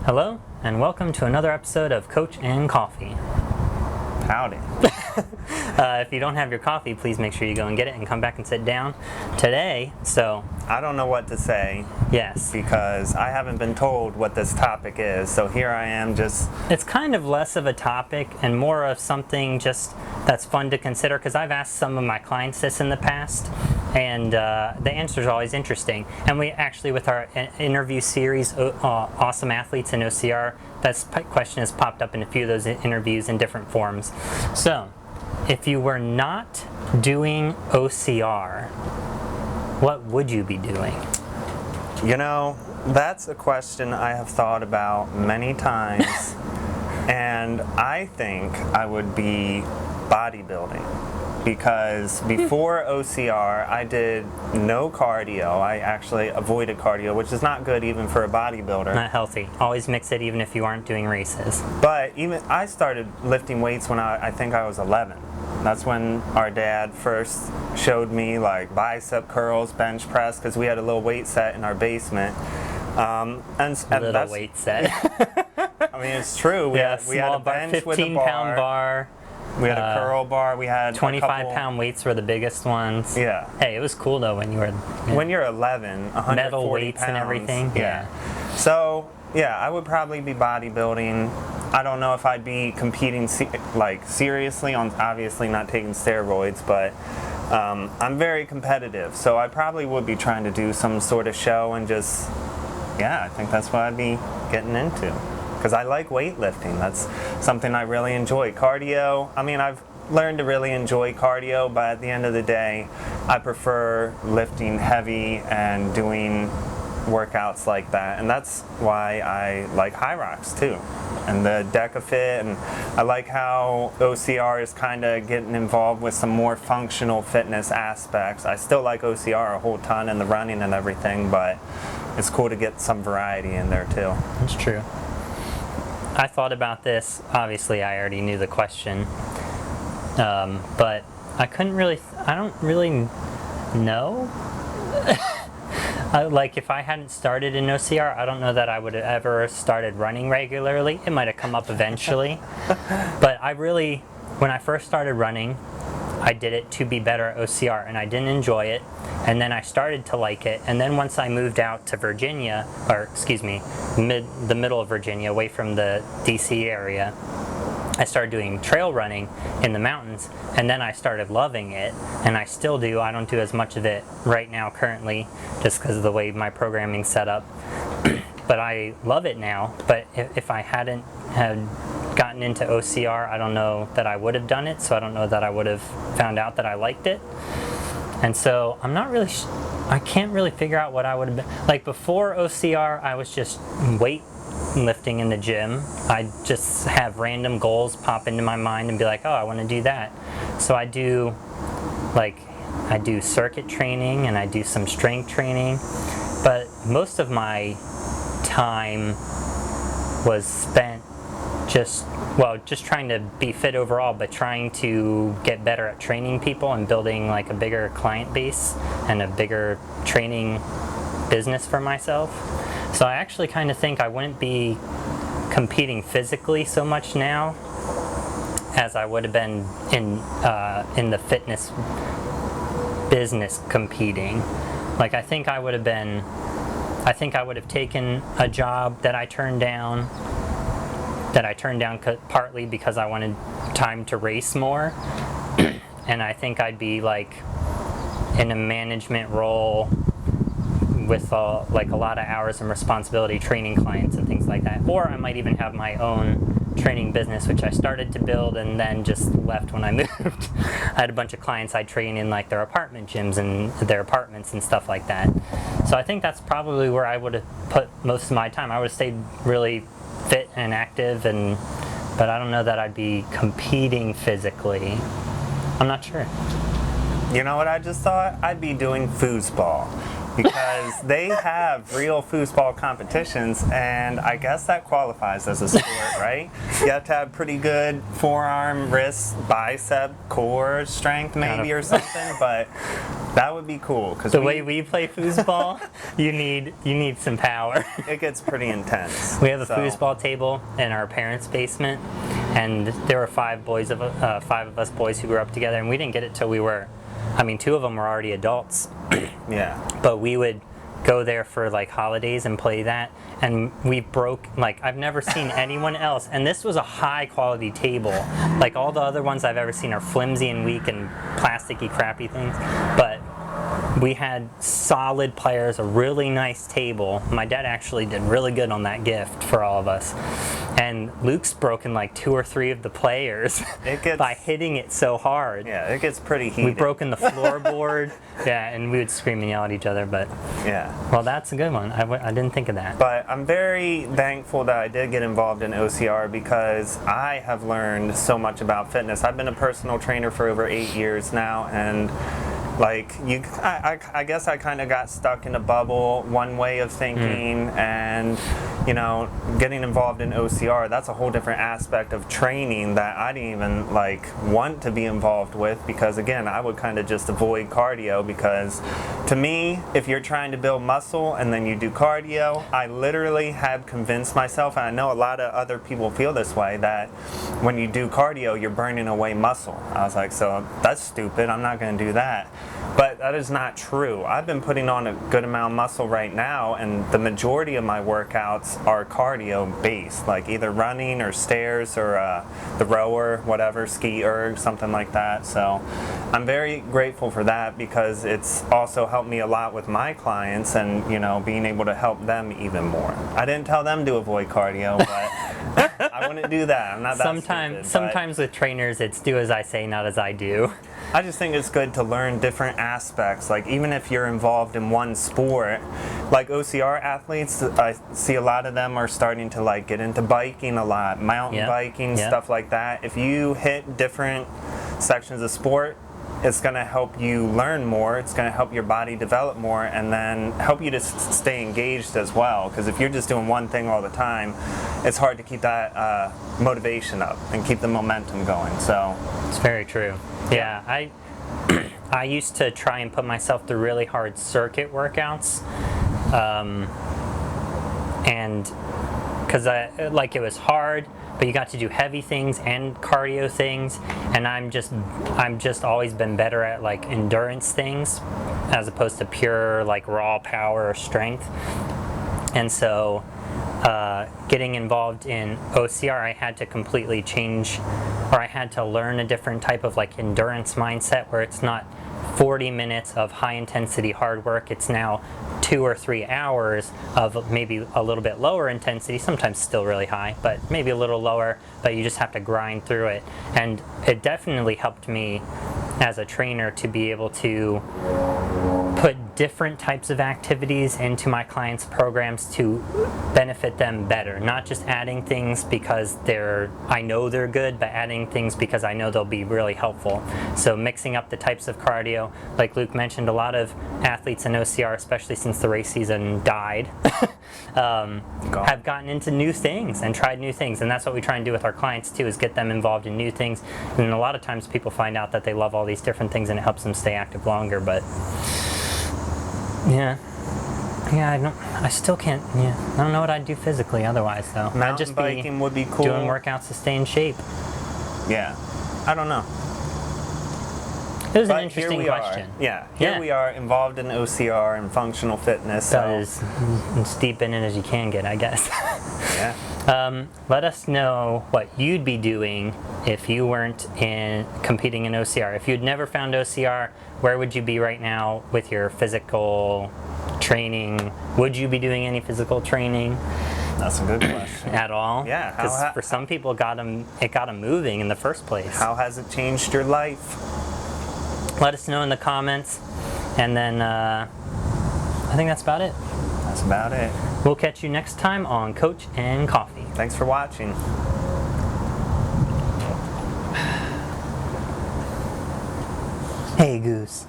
Hello, and welcome to another episode of Coach and Coffee. Howdy. If you don't have your coffee, please make sure you go and get it and come back and sit down. Today, I don't know what to say yes, because I haven't been told what this topic is, so here I am just... it's kind of less of a topic and more of something just that's fun to consider, because I've asked some of my clients this in the past, and the answer is always interesting. And we actually, with our interview series, Awesome Athletes in OCR, that question has popped up in a few of those interviews in different forms. So, if you were not doing OCR, what would you be doing? You know, that's a question I have thought about many times, and I think I would be bodybuilding. Because before OCR, I did no cardio. I actually avoided cardio, which is not good even for a bodybuilder. Not healthy. Always mix it even if you aren't doing races. But even I started lifting weights when I think I was 11. That's when our dad first showed me like bicep curls, bench press, because we had a little weight set in our basement. Little weight set. I mean, it's true. We had a bench with a bar. 15-pound bar. We had a curl bar. We had 25-pound weights were the biggest ones. Yeah. Hey, it was cool though when you were... When you're 11, 140 metal weights pounds, and everything. Yeah. So, yeah, I would probably be bodybuilding. I don't know if I'd be competing seriously on, obviously not taking steroids, but I'm very competitive. So I probably would be trying to do some sort of show and just, yeah, I think that's what I'd be getting into. Because I like weightlifting. That's something I really enjoy. Cardio, I mean, I've learned to really enjoy cardio, but at the end of the day, I prefer lifting heavy and doing workouts like that. And that's why I like High Rocks too. And the Deca Fit, and I like how OCR is kind of getting involved with some more functional fitness aspects. I still like OCR a whole ton and the running and everything, but it's cool to get some variety in there too. That's true. I thought about this. Obviously, I already knew the question, but I don't really know. Like, if I hadn't started in OCR, I don't know that I would have ever started running regularly. It might have come up eventually, but when I first started running, I did it to be better at OCR, and I didn't enjoy it, and then I started to like it, and then once I moved out to Virginia, the middle of Virginia, away from the DC area, I started doing trail running in the mountains, and then I started loving it, and I still do. I don't do as much of it right now currently, just because of the way my programming's set up, but I love it now. But if I hadn't had gotten into OCR, I don't know that I would have done it, so I don't know that I would have found out that I liked it. And so I'm not really I can't really figure out what I would have been like. Before OCR, I was just weightlifting in the gym. I just have random goals pop into my mind and be like, oh, I want to do that. So I do circuit training and I do some strength training, but most of my time was spent just trying to be fit overall, but trying to get better at training people and building like a bigger client base and a bigger training business for myself. So I actually kind of think I wouldn't be competing physically so much now as I would have been in the fitness business competing. Like, I think I would have taken a job that I turned down partly because I wanted time to race more, and I think I'd be like in a management role with a lot of hours and responsibility training clients and things like that. Or I might even have my own training business, which I started to build and then just left when I moved. I had a bunch of clients I train in like their apartment gyms and their apartments and stuff like that. So I think that's probably where I would have put most of my time. I would have stayed really fit and active, but I don't know that I'd be competing physically. I'm not sure. You know what I just thought? I'd be doing foosball. because they have real foosball competitions, and I guess that qualifies as a sport, right? You have to have pretty good forearm, wrist, bicep, core strength maybe or something, but that would be cool. Cause the way we play foosball, you need some power. It gets pretty intense. We have a foosball table in our parents' basement, and there were five of us boys who grew up together, and we didn't get it till we were, two of them were already adults. Yeah. But we would go there for like holidays and play that, and we broke, like, I've never seen anyone else, and this was a high quality table. Like, all the other ones I've ever seen are flimsy and weak and plasticky crappy things, but we had solid players, a really nice table. My dad actually did really good on that gift for all of us. And Luke's broken like 2 or 3 of the players by hitting it so hard. Yeah, it gets pretty heated. We've broken the floorboard. Yeah, and we would scream and yell at each other, but yeah. Well, that's a good one. I didn't think of that. But I'm very thankful that I did get involved in OCR because I have learned so much about fitness. I've been a personal trainer for over 8 years now, and like I guess I kind of got stuck in a bubble, one way of thinking, and getting involved in OCR, that's a whole different aspect of training that I didn't even want to be involved with, because again, I would kind of just avoid cardio, because to me, if you're trying to build muscle and then you do cardio, I literally had convinced myself, and I know a lot of other people feel this way, that when you do cardio, you're burning away muscle. I was like, so that's stupid, I'm not going to do that. But that is not true. I've been putting on a good amount of muscle right now, and the majority of my workouts are cardio based, like either running or stairs or the rower, whatever, ski erg, something like that. So I'm very grateful for that, because it's also helped me a lot with my clients, and being able to help them even more. I didn't tell them to avoid cardio, but I wouldn't do that. I'm not that stupid, sometimes with trainers, it's do as I say, not as I do. I just think it's good to learn different aspects. Like, even if you're involved in one sport, like OCR athletes, I see a lot of them are starting to get into biking a lot, mountain biking, stuff like that. If you hit different sections of sport, it's going to help you learn more, it's going to help your body develop more, and then help you to stay engaged as well. Because if you're just doing one thing all the time, it's hard to keep that motivation up and keep the momentum going. So it's very true. Yeah, I used to try and put myself through really hard circuit workouts, and because it was hard, but you got to do heavy things and cardio things, and I'm just always been better at endurance things as opposed to pure raw power or strength. And so getting involved in OCR, I had to completely change, or I had to learn a different type of endurance mindset, where it's not 40 minutes of high intensity hard work. It's now 2 or 3 hours of maybe a little bit lower intensity, sometimes still really high, but maybe a little lower, but you just have to grind through it. And it definitely helped me as a trainer to be able to put different types of activities into my clients' programs to benefit them better. Not just adding things because I know they're good, but adding things because I know they'll be really helpful. So mixing up the types of cardio, like Luke mentioned, a lot of athletes in OCR, especially since the race season died, have gotten into new things and tried new things. And that's what we try and do with our clients too, is get them involved in new things. And a lot of times people find out that they love all these different things, and it helps them stay active longer. But yeah, I still can't. Yeah, I don't know what I'd do physically otherwise, though. I'd just biking would be cool. Doing workouts to stay in shape. Yeah, I don't know. It was an interesting question. Here we are, involved in OCR and functional fitness. So as deep in it as you can get, I guess. Yeah. Let us know what you'd be doing if you weren't competing in OCR. If you'd never found OCR, where would you be right now with your physical training? Would you be doing any physical training? That's a good question. At all? Yeah. Because for some people, it got them moving in the first place. How has it changed your life? Let us know in the comments, and then I think that's about it. That's about it. We'll catch you next time on Coach and Coffee. Thanks for watching. Hey, Goose.